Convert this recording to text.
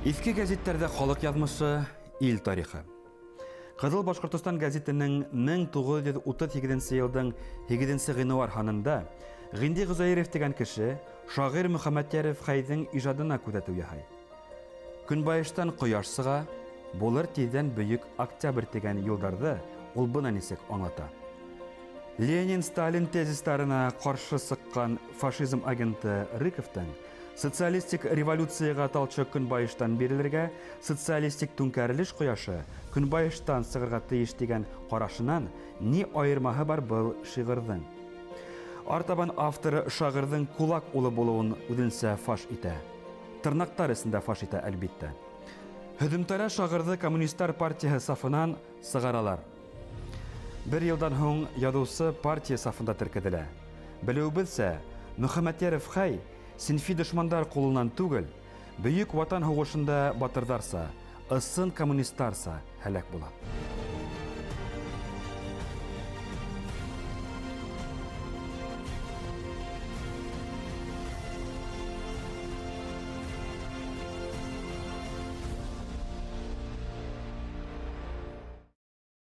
Иске газеттерде халық язмышы, ил тарихы. Кызыл Башкортостан газетінің 1938 елдің 7 гыйнвар ханында Гинди Гызаиров деген кеше шагыйрь Мөхәммәтярев хайдың ижадына күзәтү яһай. Көнбайыштан кояш сыга, булыр тиздән бөек октябрь дигән елларда ул бuna нисек аңлата. Ленин Сталин тезистарына каршы сыккан фашизм агенты Рыковтан социалистик революцияга талчы көнбайыштан бирелергә социалистик түнкәрелеш кояшы көнбайыштан сыгырга тиеш дигән карашыннан ни аермаһы бар был шигырьдән. Артабан авторы шагырьдың кулак улы булуын үзенсә фаш итә. Тырнактар исендә фаш итә әлбиттә. Хөдемтара шагырьды коммунисттар партиясы сафынан сыгаралар. Bir елдан һуң ядусы партия сафында теркәделә. Белүебезсә, Мөхәммәтярев хай синфи дошмандар кулынан түгел, бөек ватан һугышында батырдарса, ысын коммунисттарса һәлак була.